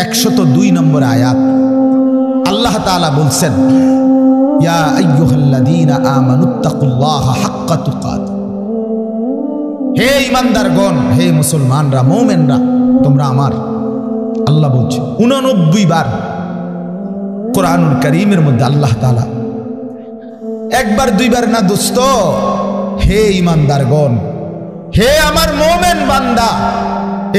102 নম্বর আয়াত আল্লাহ তাআলা বলছেন, ইয়া আইয়ুহাল্লাযীনা আমানুত্তাকুল্লাহা হাক্কা তুকাত। হে ঈমানদারগণ, হে মুসলমানরা, মুমিনরা, তোমরা আমার, আল্লাহ বলছে 89 বার কোরআনুল কারীমের মধ্যে আল্লাহ তাআলা, একবার দুইবার না দোস্ত, হে ঈমানদারগণ, হে আমার মুমিন বান্দা,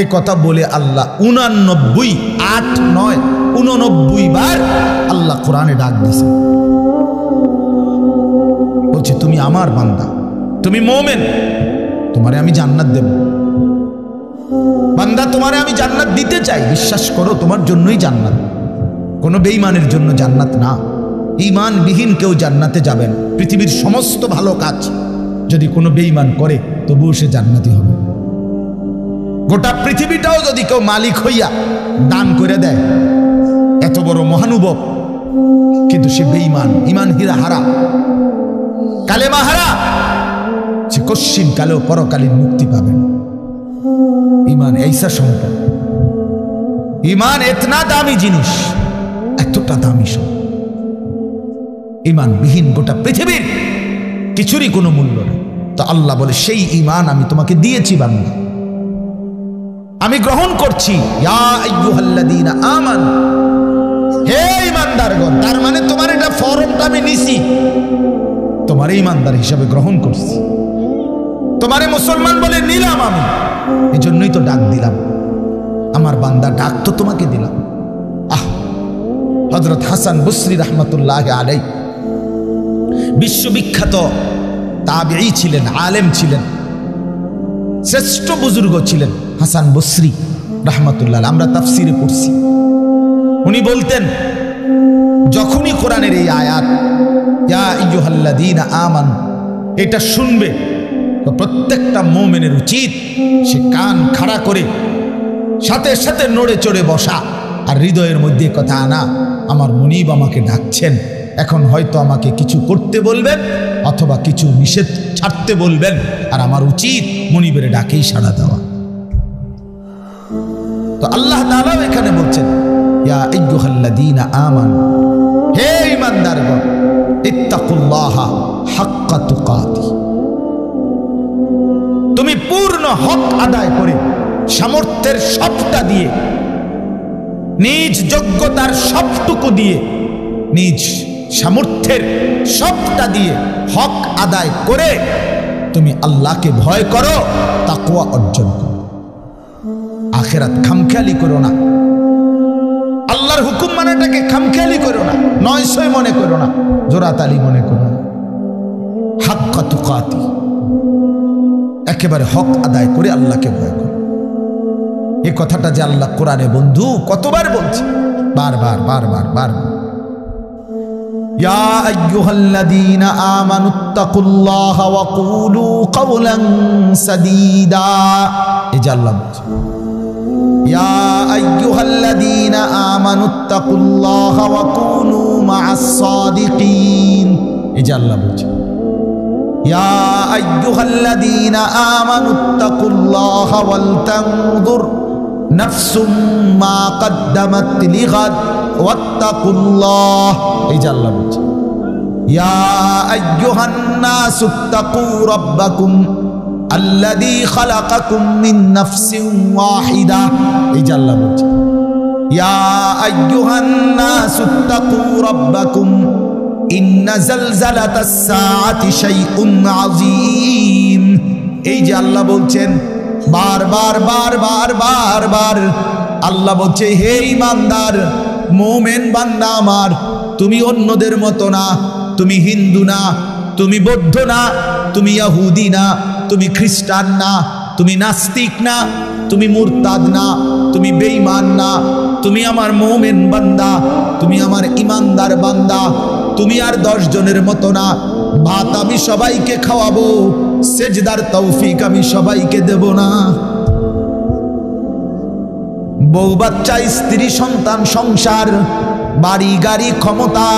এই কথা বলে আল্লাহ 89, 8, 9, 89 বার আল্লাহ কোরআনে ডাক দিয়েছে। বলছে তুমি আমার বান্দা, তুমি মুমিন, তোমারে আমি জান্নাত দেব। বান্দা, তোমারে আমি জান্নাত দিতে চাই, বিশ্বাস করো, তোমার জন্যই জান্নাত, কোনো বেঈমানের জন্য জান্নাত না। ঈমানবিহীন কেউ জান্নাতে যাবেন। পৃথিবীর সমস্ত ভালো কাজ যদি কোনো বেঈমান করে তবুও সে জান্নাতি হবে। গোটা পৃথিবীটাও যদি কেউ মালিক হইয়া দান করে দেয়, এত বড় মহানুভব, কিন্তু সে বেঈমান, ঈমান হারা, কালেমা হারা, সে কশ্চিন কালেও পরকালীন মুক্তি পাবেন। ঈমান এইসা সম্পদ, ঈমান এতনা দামি জিনিস, এতটা দামি সম্পদ। ঈমানবিহীন গোটা পৃথিবীর কিছুরই কোনো মূল্য নেই। তো আল্লাহ বলে, সেই ঈমান আমি তোমাকে দিয়েছি বান্দা, আমি গ্রহণ করছি। ইয়া আইয়ুহাল্লাযীনা আমানু, হে ঈমানদারগণ, তার মানে তোমার এটা ফরমটা আমি নিছি, তোমার ঈমানদার হিসাবে গ্রহণ করছি, তোমারে মুসলমান বলে নিলাম আমি, এই জন্যই তো ডাক দিলাম, আমার বান্দা, ডাক তো তোমাকে দিলাম। হযরত হাসান বসরি রাহমাতুল্লাহি আলাইহি বিশ্ববিখ্যাত তাবিঈ ছিলেন, আলেম ছিলেন, শ্রেষ্ঠ বুজুর্গ ছিলেন হাসান বসরি রাহমাতুল্লাহ। আমরা তাফসিরে পড়ছি, উনি বলতেন, যখনই কোরআনের এই আয়াত ইয়া আইয়ুহাল্লাযীনা আমানু এটা শুনবে, তো প্রত্যেকটা মুমিনের উচিত সে কান খাড়া করে সাথে সাথে নড়ে চড়ে বসা, আর হৃদয়ের মধ্যে কথা আনা, আমার মুনিব আমাকে ডাকছেন, এখন হয়তো আমাকে কিছু করতে বলবেন অথবা কিছু নিষেধ ছাড়তে বলবেন, আর আমার উচিত মুনিবের ডাকেই সাড়া দেওয়া। তো আল্লাহ তাআলা এখানে বলছেন, ইয়া আইয়ুহাল্লাযীনা আমানু, হে ঈমানদারগণ, ইত্তাকুল্লাহা হাক্কা তুকাতি, তুমি পূর্ণ হক আদায় করে সামর্থ্যের সবটা দিয়ে, নিজ যোগ্যতার সবটুকু দিয়ে, নিজ সামর্থ্যের সবটা দিয়ে হক আদায় করে তুমি আল্লাহকে ভয় করো, তাকওয়া অর্জন করো। আখিরাত খামখেয়ালি করো না, আল্লাহর হুকুম মানাটাকে খামখেয়ালি করো না, নয়সয় মনে করো না, জোরাতালি মনে করো না। হাক্কা তুকাতি, একেবারে হক আদায় করে আল্লাহকে ভয় করো। এই কথাটা যে আল্লাহ কোরআনে বন্ধু কতবার বলছে, বারবার বারবার বারবার। ইয়া আইয়ুহাল্লাযীনা আমানুত্তাকুল্লাহা ওয়া কুলু কাওলান সাদীদা, এই যে আল্লাহ বলছে, ইয়া আইয়ুহাল্লাযীনা আমানুত্তাকুল্লাহা ওয়া কুনু মা'আস সাদিকিন, এই যে আল্লাহ বলছে, ইয়া আইয়ুহাল্লাযীনা আমানুত্তাকুল্লাহা ওয়াল তানজুর নাফসুম মা কদ্দামাত লিগাদ ওয়াত্তাকুল্লাহ, এই যে আল্লাহ বলছে, ইয়া আইয়ুহান নাসুত্তাকু রাব্বাকুম আল্লাযী খালাকাকুম মিন নাফসিন ওয়াহিদা, এই যে আল্লাহ বলছে, ইয়া আইয়ুহান নাসুত্তাকু রাব্বাকুম ইন্না জালজালাতাস সাআতি শাইউন আযীম, এই যে আল্লাহ বলছেন বারবার বারবার বারবার। আল্লাহ বলছে, হে ঈমানদার মুমিন বান্দা আমার, তুমি অন্যদের মতো না, তুমি হিন্দু না, তুমি বৌদ্ধ না, তুমি ইহুদি না, তুমি খ্রিস্টান না, তুমি নাস্তিক না, তুমি মুরতাদ না, তুমি বেঈমান না, তুমি আমার মুমিন বান্দা, তুমি আমার ঈমানদার বান্দা। তুমি আর 10 জনের মতো না। ভাত আমি সবাইকে খাওয়াবো, সেজদার তৌফিক আমি সবাইকে দেব না। বউ বাচ্চা, স্ত্রী সন্তান, সংসার, বাড়ি গাড়ি, ক্ষমতা,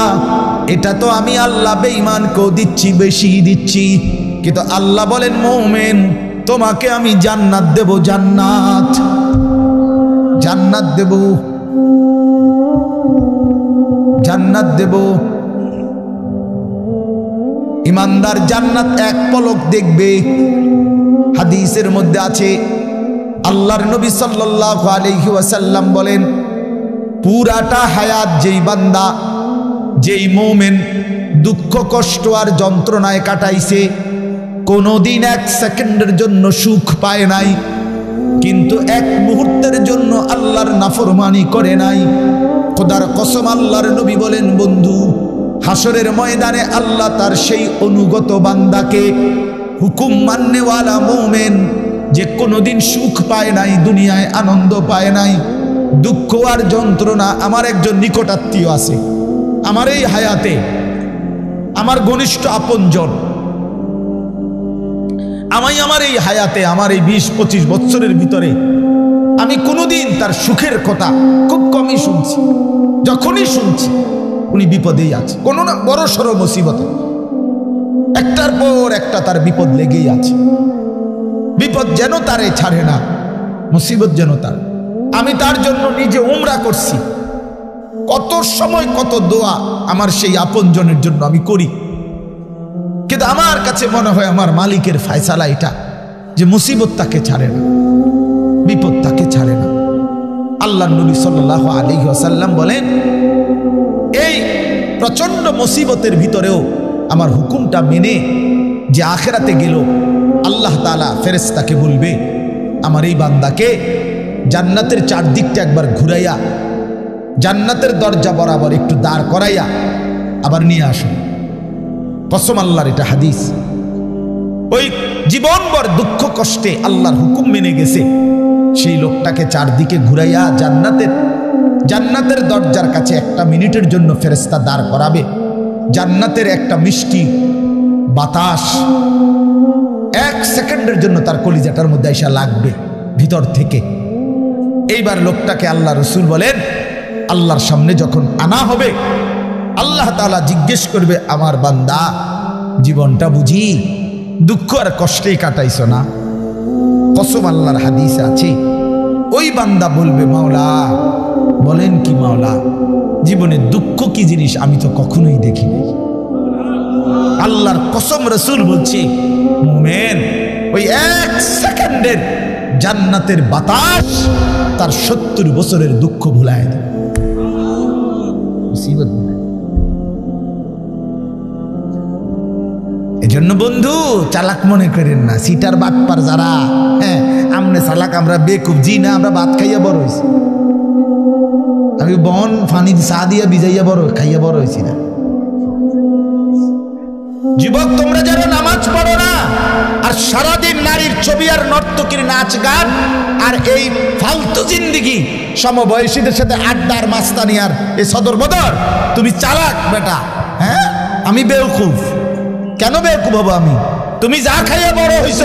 এটা তো আমি আল্লাহ বেঈমানকেও দিচ্ছি, বেশি দিচ্ছি। কিন্তু আল্লাহ বলেন, মুমিন তোমাকে আমি জান্নাত দেব, জান্নাত, জান্নাত দেব। জান্নাত দেব। ইমানদার জান্নাত এক পলক দেখবে। হাদিসের মধ্যে আছে, আল্লাহর নবী সাল্লাল্লাহু আলাইহি ওয়াসাল্লাম বলেন, পুরাটা হায়াত যেই বান্দা, যেই মুমিন দুঃখ কষ্ট আর যন্ত্রণায় কাটাইছে, কোনোদিন এক সেকেন্ডের জন্য সুখ পায় নাই, কিন্তু এক মুহূর্তের জন্য আল্লাহর নাফরমানি করে নাই, খোদার কসম আল্লাহর নবী বলেন, বন্ধু, হাসরের ময়দানে আল্লাহ তার সেই অনুগত বান্দাকে, হুকুম মাননেওয়ালা মুমিন যে কোনোদিন সুখ পায় নাই, দুনিয়ায় আনন্দ পায় নাই, দুঃখ আর যন্ত্রণা, আমার একজন নিকটাত্মীয় আছে, আমার এই হায়াতে আমার ঘনিষ্ঠ আপনজন, আমার এই হায়াতে, আমার এই 20-25 বছরের ভিতরে আমি কোনোদিন তার সুখের কথা খুব কমই শুনছি। যখনই শুনছি উনি বিপদেই আছে, কোনো না বড় সড়ো মুসিবতে, একটার পর একটা তার বিপদ লেগেই আছে। বিপদ যেন তারে ছাড়ে না, মুসিবত যেন তার। আমি তার জন্য নিজে উমরা করছি, কত সময় কত দোয়া আমার সেই আপনজনের জন্য আমি করি, কিন্তু আমার কাছে মনে হয় আমার মালিকের ফয়সালা এটা, যে মুসিবত তাকে ছাড়ে না, বিপদ তাকে ছাড়ে না। আল্লাহর নবী সাল্লাল্লাহু আলাইহি ওয়াসাল্লাম বলেন, এই প্রচন্ড মুসিবতের ভিতরেও আমার হুকুমটা মেনে যে আখিরাতে গেল, আল্লাহ তাআলা ফেরেশতাকে বলবে, আমার এই বান্দাকে জান্নাতের চারদিকটা একবার ঘুরাইয়া, জান্নাতের দরজা বরাবর একটু দাঁড় করাইয়া আবার নিয়ে আসুন। কসম আল্লাহর, এটা হাদিস। ওই জীবনভর দুঃখ কষ্টে আল্লাহর হুকুম মেনে গেছে, সেই লোকটাকে চারদিকে ঘুরাইয়া জান্নাতের দরজার কাছে একটা মিনিটের জন্য ফেরেশতা দাঁড় করাবে। জান্নাতের একটা মিষ্টি বাতাস 1 সেকেন্ডের জন্য তার কলিজাটার মধ্যে এসে লাগবে ভিতর থেকে। এইবার লোকটাকে আল্লাহ রসুল বলেন, আল্লাহর সামনে যখন আনা হবে, আল্লাহ তাআলা জিজ্ঞেস করবে, আমার বান্দা, জীবনটা বুঝি দুঃখ আর কষ্টেই কাটাইছো না? কসম আল্লাহর হাদিসে আছে, ওই বান্দা বলবে, মাওলা বলেন কি মাওলা, জীবনে দুঃখ কি জিনিস আমি তো কখনোই দেখিনি। আল্লাহর কসম, রসুল বলছে, মুমিন ওই 1 সেকেন্ডের জান্নাতের বাতাস তার 70 বছরের দুঃখ ভুলায় দেয়। মুসিবত এজন্য বন্ধু চালাক মনে করেন না, সিটার বাটপার যারা, হ্যাঁ আমনে চালাক, আমরা বেকুব, জি না, আমরা ভাত খাইয়া বড় হয়েছি, আমি বন ফানি চা দিয়া ভিজাইয়া বড় খাইয়া বড় হয়েছি না। যুবক, তোমরা যারা নামাজ পড়ো না আর সারাদিন নারীর ছবি আর নর্তকীর নাচ গান আর এই ফালতু জিন্দিগি, সমবয়সীদের সাথে আড্ডার মাস্তানি আর এই সদর বদর, তুমি চালাক বেটা। হ্যাঁ, আমি বেওকুফ। কেন বেওকুফ হবো আমি? তুমি যা খাইয়ে বড় হইছ,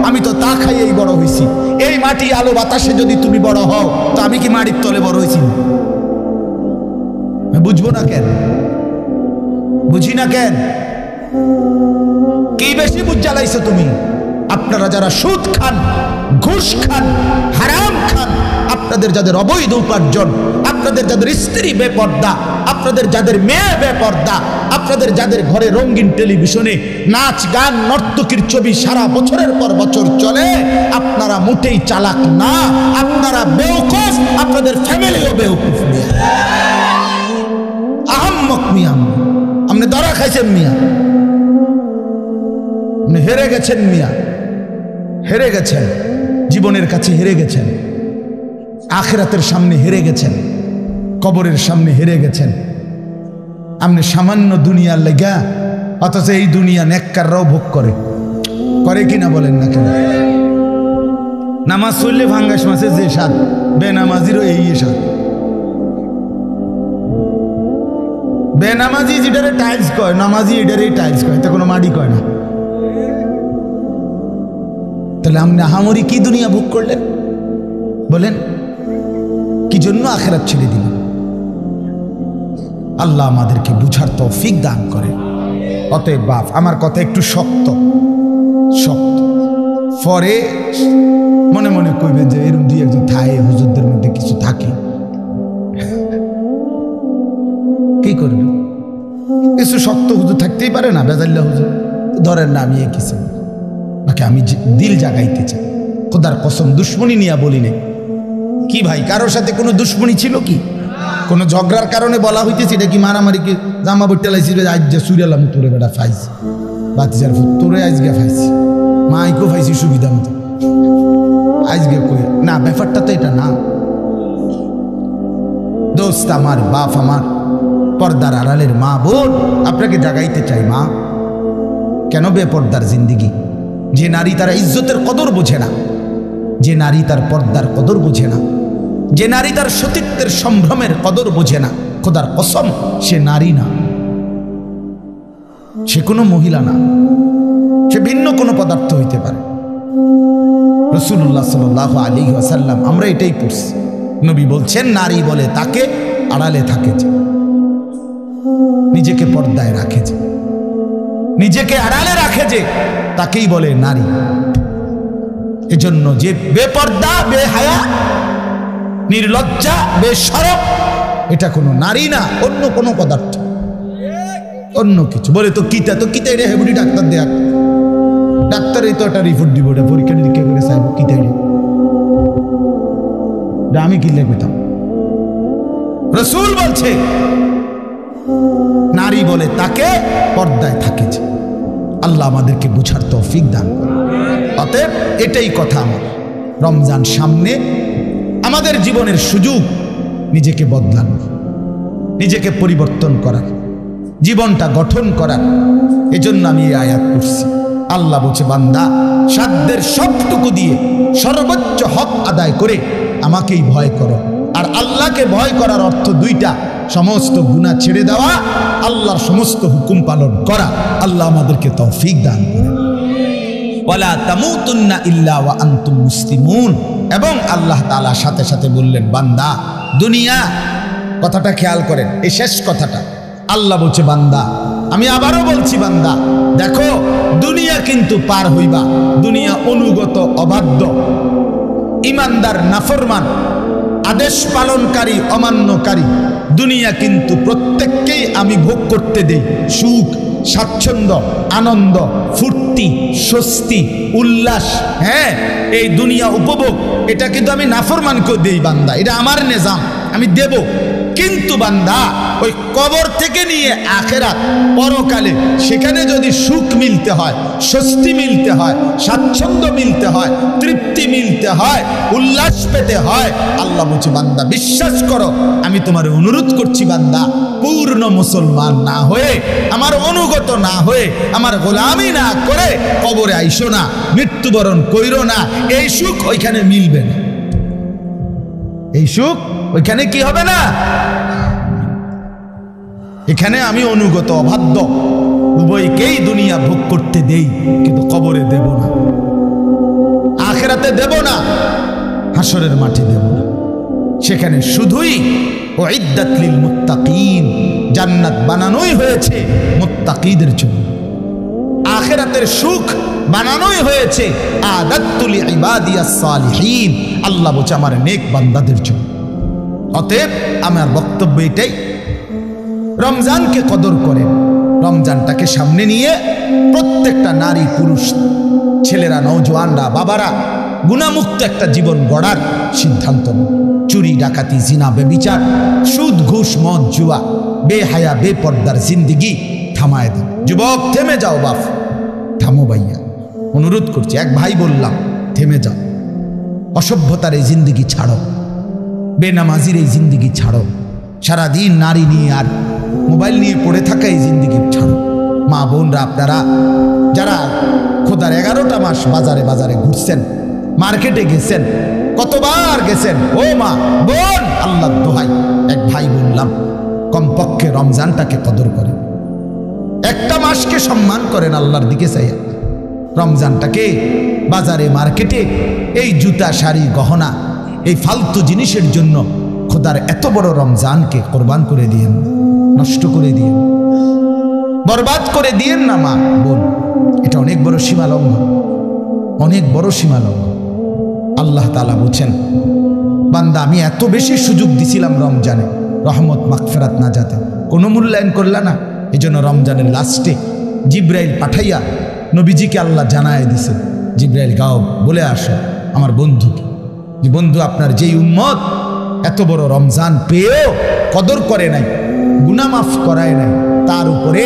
আমি তো তা খাইয়েই বড় হইছি। এই মাটি আলো বাতাসে যদি তুমি বড় হও, তো আমি কি মাটির তলে বড় হইছি? বুঝবো না কেন? বুঝি না কেন? কি বেশি বুঝ জ্বালাইছো তুমি? আপনারা যারা সুদ খান, ঘুষ খান, হারাম খান, আপনাদের যাদের অবৈধ উপার্জন, আপনাদের যাদের স্ত্রী বেপর্দা, আপনাদের যাদের মেয়ে বেপর্দা, আপনাদের যাদের ঘরে রঙিন টেলিভিশনে নাচ গান নর্তকীর ছবি সারা বছরের পর বছর চলে, আপনারা মোটেই চালাক না, আপনারা বেওকুফ, আপনাদের ফ্যামিলিও বেওকুফ। আহাম্মক মিয়া, আপনি ধরা খাইছেন মিয়া, আপনি হেরে গেছেন মিয়া, হেরে গেছেন, জীবনের কাছে হেরে গেছেন, আখিরাতের সামনে হেরে গেছেন, কবরের সামনে হেরে গেছেন। আপনি সামান্য দুনিয়ার লেগা, অথচ এই দুনিয়া নেককাররাও ভোগ করে কিনা বলেন না কেন? নামাজ চললে ভাঙ্গাস মাছের যে স্বাদ, বেনামাজিরও এই স্বাদ। বেনামাজি যেটারে টাইলস কয়, নামাজি এটারেই টাইলস কয়, তা কোনো মাটি কয় না। তাহলে আপনি আহামরি কি দুনিয়া ভোগ করলেন বলেন? কি জন্য আখিরাত ছেড়ে দিলেন? আল্লাহ আমাদেরকে বুঝার তৌফিক দান করে। অতএব বাপ, আমার কথা একটু শক্ত, পরে মনে মনে কইবেন যে এরকম দুই একজন থাকে হুজুরদের মধ্যে কিছু থাকে, করবে? কিছু শক্ত হুজুর থাকতেই পারে না, বেজাল্লা হুজুর ধরেন না, আমি কিছু নাকি আমি দিল জাগাইতে চাই। খোদার কসম দুশ্মনী নিয়ে বলি না। কি ভাই, কারোর সাথে কোনো দুশ্মনী ছিল কি? কোনো ঝগড়ার কারণে বলা হইতেছে? এটা কি মারামারি? কি জামা বইটা লাইছি আজ যে সুরিয়ালাম তোরে বেটা ফাইছি, বাতিজার তোরে আজকে ফাইছি, মাইকো ফাইছি সুবিধা মতো আজকে কই না। ব্যাপারটা তো এটা না দোস্ত আমার, বাপ আমার, পর্দার আড়ালের মা বোন, আপনাকে জাগাইতে চাই। মা, কেন বেপর্দার জিন্দিগি? যে নারী তার ইজ্জতের কদর বোঝে না, যে নারী তার পর্দার কদর বোঝে না, যে নারী তার সতীত্বের সম্ভ্রমের কদর বোঝে না, খোদার কসম সে নারী না, সে কোনো মহিলা না, সে ভিন্ন কোনো পদার্থ হইতে পারে। রাসূলুল্লাহ সাল্লাল্লাহু আলাইহি ওয়াসাল্লাম আমরা এটাই পড়ছি। নবী বলছেন নারী বলে তাকে আড়ালে থাকে যে, নিজেকে পর্দায় রাখে যে, নিজেকে আড়ালে রাখে যে, তাকেই বলে নারী। এজন্য যে বেপর্দা, বেহায়া, নির্লজ্জা, বেশরম, এটা কোনো নারী না, অন্য কোনো পদার্থ, অন্য কিছু। বলে তো কিতা, তো কিতাই রে হেবুড়ি ডাক্তার দেয়া, ডাক্তারই তো একটা রিপোর্ট দিব, ওটা পরীক্ষা নিরীক্ষা করে সাহেব কিতাই রে, আমি কি লেখতাম? রাসূল বলছে নারী বলে তাকে পর্দায় থাকে যে। আল্লাহ আমাদেরকে বুঝার তৌফিক দান করে। অতএব এটাই কথা আমার, রমজান সামনে, আমাদের জীবনের সুযোগ নিজেকে বদলানো, নিজেকে পরিবর্তন করার, জীবনটা গঠন করার। এজন্য আমি এই আয়াত পড়ছি। আল্লাহ বলছে বান্দা সাধ্যের সবটুকু দিয়ে সর্বোচ্চ হক আদায় করে আমাকেই ভয় করো। আর আল্লাহকে ভয় করার অর্থ দুইটা, সমস্ত গুনাহ ছেড়ে দেওয়া, আল্লাহর সমস্ত হুকুম পালন করা। আল্লাহ আমাদেরকে তৌফিক দান করে। ওয়ালা তামুতুন্না ইল্লা ওয়া আনতুম মুসলিমুন। এবং আল্লাহ তাআলা সাথে সাথে বললেন বান্দা দুনিয়া, কথাটা খেয়াল করেন, এই শেষ কথাটা আল্লাহ বলছে বান্দা, আমি আবারও বলছি বান্দা দেখো দুনিয়া কিন্তু পার হইবা, দুনিয়া অনুগত অবাধ্য, ইমানদার নাফরমান, আদেশ পালনকারী অমান্যকারী, দুনিয়া কিন্তু প্রত্যেককেই আমি ভোগ করতে দেই সুখ, স্বাচ্ছন্দ্য, আনন্দ, ফুর্তি, স্বস্তি, উল্লাস। হ্যাঁ, এই দুনিয়া উপভোগ, এটা কিন্তু আমি নাফরমানকেও দেই বান্দা, এটা আমার নিজাম, আমি দেব। কিন্তু বান্দা ওই কবর থেকে নিয়ে আখেরাত, পরকালে, সেখানে যদি সুখ মিলতে হয়, স্বস্তি মিলতে হয়, স্বাচ্ছন্দ্য মিলতে হয়, তৃপ্তি মিলতে হয়, উল্লাস পেতে হয়, আল্লাহ বলছে বান্দা বিশ্বাস করো, আমি তোমার অনুরোধ করছি বান্দা, পূর্ণ মুসলমান না হয়ে, আমার অনুগত না হয়ে, আমার গোলামি না করে কবরে আইসো না, মৃত্যুবরণ কইরো না। এই সুখ ওইখানে মিলবে না, এই সুখ ওইখানে কি হবে না। এখানে আমি অনুগত অবাধ্য উভয়কেই দুনিয়া ভোগ করতে দেই, কিন্তু কবরে দেব না, আখিরাতে দেব না, হাসরের মাঠে দেব না। সেখানে শুধুই উইদ্দাত লিল মুত্তাকিন, জান্নাত বানানোই হয়েছে মুত্তাকিদের জন্য, আখিরাতের সুখ বানানোই হয়েছে আদাত্তু লিইবাদিয়াস সালিহিন, আল্লাহ বলছে আমার নেক বান্দাদের জন্য। অতএব আমার বক্তব্য এটাই, রমজানকে কদর করেন, রমজানটাকে সামনে নিয়ে প্রত্যেকটা নারী পুরুষ, ছেলেরা, নওজোয়ানরা, বাবারা গুনাহমুক্ত একটা জীবন গড়ার সিদ্ধান্ত নেন। চুরি, ডাকাতি, জিনা, বেবিচার, সুদ, ঘুষ, মদ, জুয়া, বেহায়া, বেপর্দার জিন্দিগি থামায় দেন। যুবক থেমে যাও, বাপ থামো, ভাইয়া অনুরোধ করছি, এক ভাই বললাম থেমে যাও, অসভ্যতার এই জিন্দিগি ছাড়ো, বেনামাজির এই জিন্দিগি ছাড়ো, সারাদিন নারী নিয়ে আর মোবাইল নিয়ে পড়ে থাকা এই জিন্দিগি ছাড়ো। মা বোনরা, আপনারা যারা খোদার 11টা মাস বাজারে বাজারে ঘুরছেন, মার্কেটে গেছেন, কতবার গেছেন, ও মা বোন, আল্লাহর দোহাই, এক ভাই বললাম কমপক্ষে রমজানটাকে কদর করেন, একটা মাসকে সম্মান করেন আল্লাহর দিকে চাইয়া। রমজানটাকে বাজারে মার্কেটে এই জুতা, শাড়ি, গহনা, এই ফালতু জিনিসের জন্য খোদার এত বড় রমজানকে কোরবান করে দিয়েন, নষ্ট করে দিয়েন, বরবাদ করে দিয়েন না মা বোন। এটা অনেক বড় সীমা লঙ্ঘন, অনেক বড় সীমা লঙ্ঘন। আল্লাহ তাআলা বলছেন বান্দা আমি এত বেশি সুযোগ দিছিলাম রমজানে, রহমত, মাগফিরাত, নাজাতে, কোনো মূল্যায়ন করলা না। এই জন্য রমজানের লাস্টে জিব্রাইল পাঠাইয়া নবীজিকে আল্লাহ জানায় দিছে, জিব্রাইল গাও বলে আসো আমার বন্ধুকে, যে বন্ধু আপনার যেই উম্মত এত বড় রমজান পেয়েও কদর করে নাই, গুনাহ মাফ করায় নাই, তার উপরে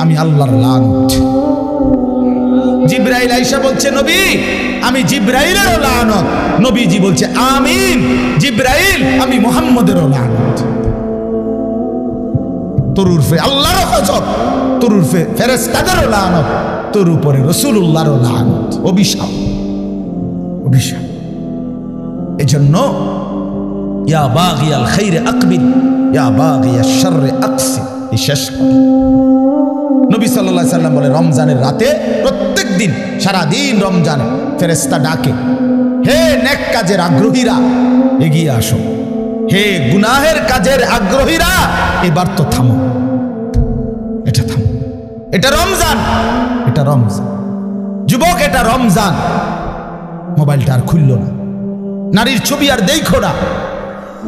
আমি আল্লাহর লানত। জিব্রাইল আয়েশা বলছে নবী আমি জিব্রাইলেরও লানত। নবীজি বলছে আমিন। জিব্রাইল আমি মুহাম্মদেরও লানত। তোর উরফে আল্লাহরও গজব, তোর উরফে ফেরেশতাদেরও লানত, তোর উপরে রাসূলুল্লাহরও লানত। অভিশাপ, অভিশাপ। এজন্য ইয়া বাগিয়াল খাইরে আকবিল ইয়া বাগিয়াশ শাররি আকসির। এই শেষ নবী সাল্লাল্লাহু আলাইহি সাল্লাম বলে রমজানের রাতে প্রত্যেক দিন সারা দিন রমজানে ফেরেশতা ডাকে, হে নেক কাজের আগ্রহীরা এগিয়ে আসো, হে গুনাহের কাজের আগ্রহীরা এবার তো থামো, এটা থামো, এটা রমজান, এটা রমজান। যুবক এটা রমজান, মোবাইলটা আর খুললো না, নারীর ছবি আর দেখো না,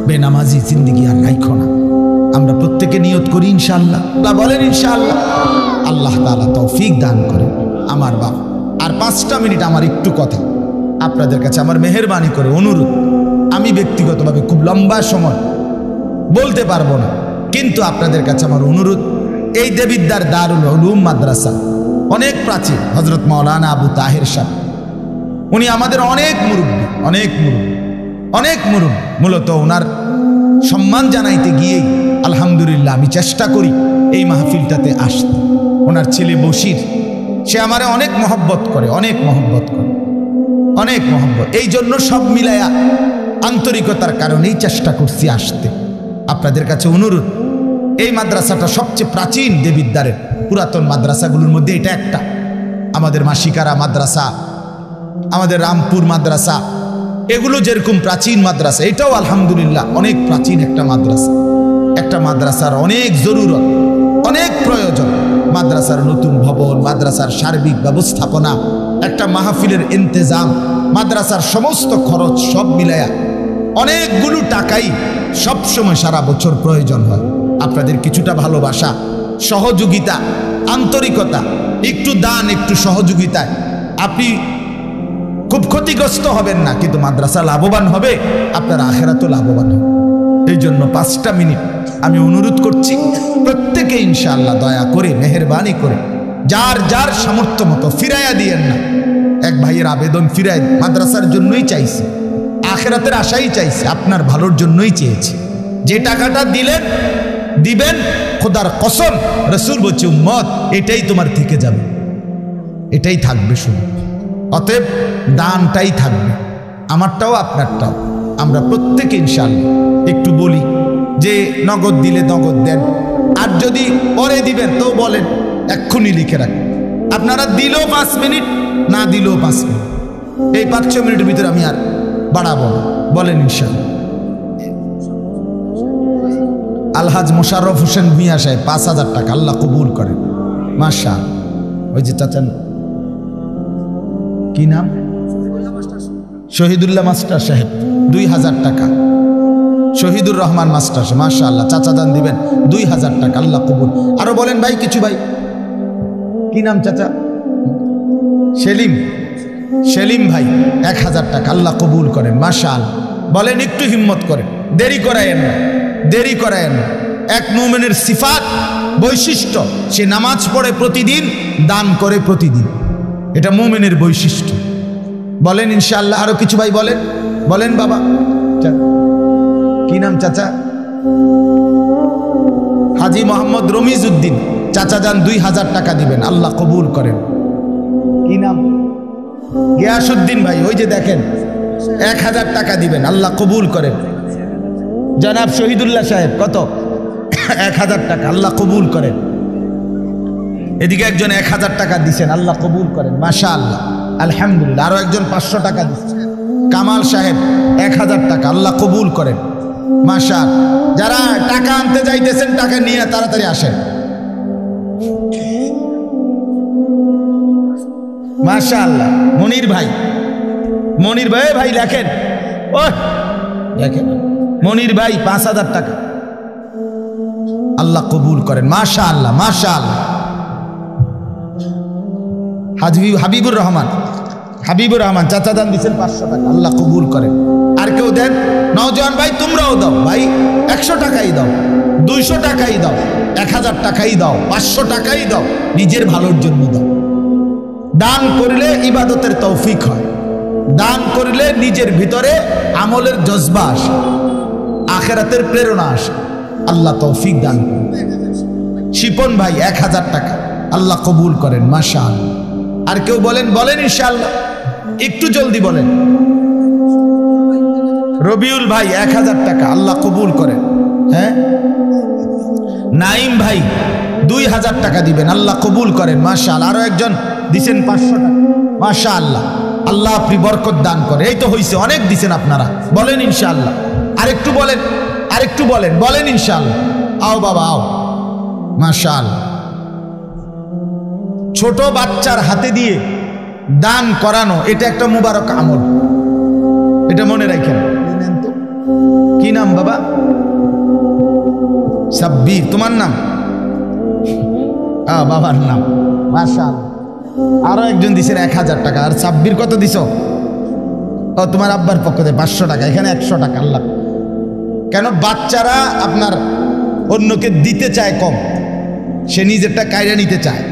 বেনামাজি জিন্দেগি আর রাখো না। আমরা প্রত্যেকে নিয়ত করি ইনশাআল্লাহ, বলেন ইনশাআল্লাহ। আল্লাহ তাআলা তৌফিক দান করে। আমার বাপ আর 5টা মিনিট আমার একটু কথা আপনাদের কাছে আমার মেহেরবানি করে অনুরোধ। আমি ব্যক্তিগতভাবে খুব লম্বা সময় বলতে পারবো না, কিন্তু আপনাদের কাছে আমার অনুরোধ, এই দেবিদ্দার দারুল উলুম মাদ্রাসা অনেক প্রাচীন, হযরত মাওলানা আবু তাহের সাহেব, উনি আমাদের অনেক মুরব্বী, অনেক মুরব্বী, অনেক মুরব্বী। মূলত ওনার সম্মান জানাইতে গিয়েই আলহামদুলিল্লাহ আমি চেষ্টা করি এই মাহফিলটাতে আসতে। ওনার ছেলে বশির, সে আমারে অনেক মহব্বত করে, অনেক মহব্বত করে, অনেক মহব্বত। এই জন্য সব মিলায়া আন্তরিকতার কারণেই চেষ্টা করছি আসতে। আপনাদের কাছে অনুরোধ, এই মাদ্রাসাটা সবচেয়ে প্রাচীন দেবিদ্দারের পুরাতন মাদ্রাসাগুলোর মধ্যে এটা একটা। আমাদের মাসিকারা মাদ্রাসা, আমাদের রামপুর মাদ্রাসা, এগুলো যেরকম প্রাচীন মাদ্রাসা, এটাও আলহামদুলিল্লাহ অনেক প্রাচীন একটা মাদ্রাসা। একটা মাদ্রাসার অনেক জরুরত, অনেক প্রয়োজন। মাদ্রাসার নতুন ভবন, মাদ্রাসার সার্বিক ব্যবস্থাপনা, একটা মাহফিলের ইন্তেজাম, মাদ্রাসার সমস্ত খরচ সব মিলায়া অনেকগুলো টাকাই সবসময় সারা বছর প্রয়োজন হয়। আপনাদের কিছুটা ভালোবাসা, সহযোগিতা, আন্তরিকতা, একটু দান, একটু সহযোগিতায় আপনি খুব ক্ষতিগ্রস্ত হবেন না, কিন্তু মাদ্রাসা লাভবান হবে, আপনার আখিরাতও লাভবান হবে। এই জন্য 5টা মিনিট আমি অনুরোধ করছি, প্রত্যেকে ইনশাআল্লাহ দয়া করে মেহেরবানি করে যার যার সামর্থ্য মতো ফিরাইয়া দিয়েন না। এক ভাইয়ের আবেদন ফিরাই, মাদ্রাসার জন্যই চাইছে, আখিরাতের আশাই চাইছে, আপনার ভালোর জন্যই চেয়েছে। যে টাকাটা দিলেন দিবেন, খোদার কসম রাসূল বলছে উম্মত এটাই তোমার থেকে যাবে, এটাই থাকবে শুধু। অতএব দানটাই থাকবে, আমারটাও আপনারটাও। আমরা প্রত্যেকে ইনশাআল্লাহ একটু বলি যে নগদ দিলে নগদ দেন, আর যদি পরে দিবেন তো বলেন, এক্ষুনি লিখে রাখেন। আপনারা দিলেও 5 মিনিট, না দিলেও 5 মিনিট, এই 5-6 মিনিটের ভিতরে আমি আর বাড়াবো না, বলেন ইনশাআল্লাহ। আলহাজ মোশাররফ হোসেন ভূঁইয়া সাহেব 5000 টাকা, আল্লাহ কবুল করেন, মাশাআল্লাহ। ওই যে চাচা কি নাম, শহীদুল্লাহ মাস্টার সাহেব 2000 টাকা, শহীদুর রহমান মাস্টার সাহেব, মাশাআল্লাহ, চাচা দান দিবেন 2000 টাকা, আল্লাহ কবুল। আরো বলেন ভাই কিছু, ভাই কি নাম চাচা, সেলিম, সেলিম ভাই 1000 টাকা, আল্লাহ কবুল করেন, মাশাআল্লাহ। বলেন একটু হিম্মত করেন, দেরি করায়েন না, দেরি করায়েন না। এক মুমিনের সিফাত, বৈশিষ্ট্য, সে নামাজ পড়ে প্রতিদিন, দান করে প্রতিদিন, এটা মুমিনের বৈশিষ্ট্য। বলেন ইনশাআল্লাহ। আরো কিছু ভাই বলেন, বলেন বাবা কি নাম চাচা, হাজি মোহাম্মদ রমিজ উদ্দিন, চাচা যান 2000 টাকা দিবেন, আল্লাহ কবুল করেন। কি নাম, গিয়াসউদ্দিন ভাই, ওই যে দেখেন 1000 টাকা দিবেন, আল্লাহ কবুল করেন। জনাব শহীদুল্লাহ সাহেব কত, 1000 টাকা, আল্লাহ কবুল করেন। এদিকে একজন 1000 টাকা দিচ্ছেন, আল্লাহ কবুল করেন, মাশাআল্লাহ, আলহামদুলিল্লাহ। আরো একজন 500 টাকা দিচ্ছেন, কামাল সাহেব 1000 টাকা, আল্লাহ কবুল করেন, মাশাআল্লাহ। যারা টাকা আনতে যাইতেছেন টাকা নিয়ে তাড়াতাড়ি আসেন, মাশাআল্লাহ। মনির ভাই, মনির ভাই, ভাই লেখেন, ও দেখেন মনির ভাই 5000 টাকা, আল্লাহ কবুল করেন। মাশাআল্লাহ মাশাআল্লাহ। হাবিবুর রহমান চাচা দান দিচ্ছেন 500 টাকা, আল্লাহ কবুল করেন। আর কেউ দেন? নওজোয়ান ভাই তোমরাও দাও ভাই, 100 টাকাই দাও, 200 টাকাই দাও, 1000 টাকাই দাও, 500 টাকাই দাও, নিজের ভালোর জন্য দাও। দান করলে ইবাদতের তৌফিক হয়, দান করলে নিজের ভিতরে আমলের জজবা আসে, আখিরাতের প্রেরণা আসে। আল্লাহ তৌফিক দান করেন। শিপন ভাই 1000 টাকা, আল্লাহ কবুল করেন। মাশাআল্লাহ। আর কেউ বলেন ইনশাআল্লাহ, একটু জলদি বলেন। রবিউল ভাই 1000 টাকা, আল্লাহ কবুল করেন। হ্যাঁ, নাইম ভাই 2000 টাকা দিবেন, আল্লাহ কবুল করেন। মাশাআল্লাহ। আরো একজন দিছেন 500 টাকা, মাশাআল্লাহ। আল্লাহ আপনি বরকত দান করে। এই তো হইছে, অনেক দিছেন আপনারা, বলেন ইনশাআল্লাহ। আরেকটু বলেন, বলেন ইনশাআল্লাহ। আও বাবা আও, মাশাআল্লাহ। ছোট বাচ্চার হাতে দিয়ে দান করানো, এটা একটা মুবারক আমল, এটা মনে রাখেন। কি নাম বাবা? সাব্বির, তোমার নাম? বাবার নাম, মাশাআল্লাহ। আরো একজন দিছেন 1000 টাকা। আর সাব্বির কত দিছ? তোমার আব্বার পক্ষ থেকে 500 টাকা, এখানে 100 টাকা। আল্লাহ, কেন বাচ্চারা আপনার অন্যকে দিতে চায় কম, সে নিজেরটা কায়রা নিতে চায়।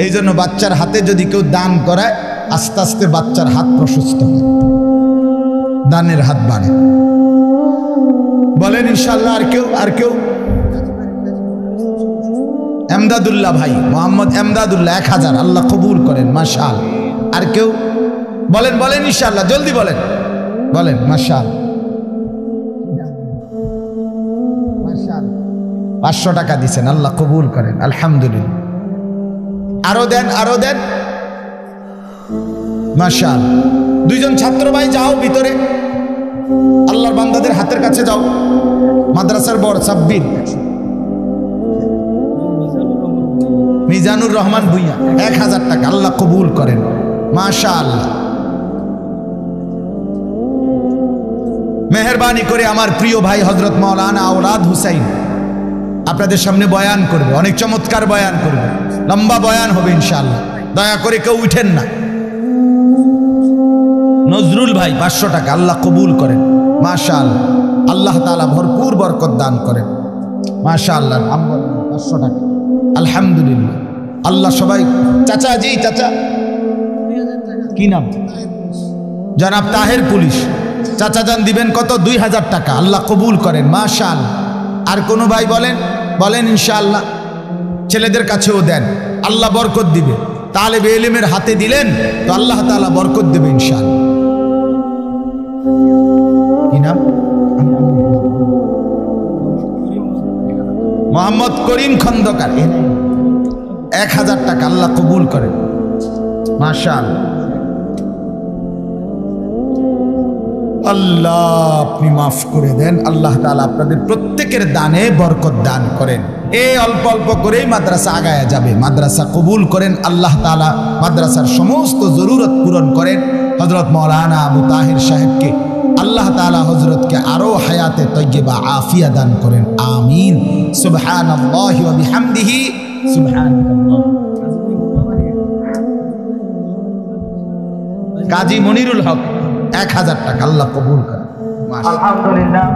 এই জন্য বাচ্চার হাতে যদি কেউ দান করায়, আস্তে আস্তে বাচ্চার হাত প্রশস্ত হয়, দানের হাত বাড়ে। বলেন ইনশাআল্লাহ। আর কেউ? এমদাদুল্লাহ ভাই, মোহাম্মদ এমদাদুল্লাহ 1000, আল্লাহ কবুল করেন। মাশাআল্লাহ। আর কেউ? বলেন ইনশাআল্লাহ, জলদি বলেন। মাশাআল্লাহ। 500 টাকা দিচ্ছেন, আল্লাহ কবুল করেন। আলহামদুলিল্লাহ। আরো দেন। মাশাআল্লাহ। 2 জন ছাত্র ভাই যাও ভিতরে, আল্লাহর বান্দাদের হাতের কাছে যাও। মাদ্রাসার বড় সাব্বির, মিজানুর রহমান ভুইয়া 1000 টাকা, আল্লাহ কবুল করেন। মাশাআল্লাহ। মেহেরবানি করে আমার প্রিয় ভাই হযরত মাওলানা আওলাদ হুসাইন আপনাদের সামনে বয়ান করবে, অনেক চমৎকার বয়ান করবে, লম্বা বয়ান হবে ইনশাআল্লাহ। দয়া করে কেউ উঠেন না। নজরুল ভাই 500 টাকা, আল্লাহ কবুল করেন। মাশাআল্লাহ। আল্লাহ তাআলা ভরপুর বরকত দান করেন। মাশাআল্লাহ। 500 টাকা, আলহামদুলিল্লাহ। আল্লাহ সবাই। চাচা কি নাম? জনাব তাহের পুলিশ, চাচা যান দিবেন কত? 2000 টাকা, আল্লাহ কবুল করেন। মাশাআল্লাহ। আর কোন ভাই বলেন ইনশাআল্লাহ। ছেলেদের কাছেও দেন, আল্লাহ বরকত দিবে। তালেবে ইলমের হাতে দিলেন তো আল্লাহ তাআলা বরকত দেবে ইনশাআল্লাহ। কি নাম? মোহাম্মদ করিম খন্দকার 1000 টাকা, আল্লাহ কবুল করেন। মাশাআল্লাহ। আল্লাহ আপনি মাফ করে দেন। আল্লাহ তাআলা আপনাদের প্রত্যেকের দানে বরকত দান করেন। এই অল্প অল্প করেই মাদ্রাসা আগায়া যাবে। মাদ্রাসা কবুল করেন আল্লাহ তাআলা, মাদ্রাসার সমস্ত জরুরত পূরণ করেন। হযরত মাওলানা আবু তাহের সাহেবকে আল্লাহ তাআলা হযরতকে আরো হায়াতে তয়্যিবা আফিয়া দান করেন। আমিন। সুবহানাল্লাহি ওয়া বিহামদিহি সুবহানাল্লাহ। কাজী মনিরুল হক 1000 টাকা, আল্লাহ কবুল করেন। আলহামদুলিল্লাহ।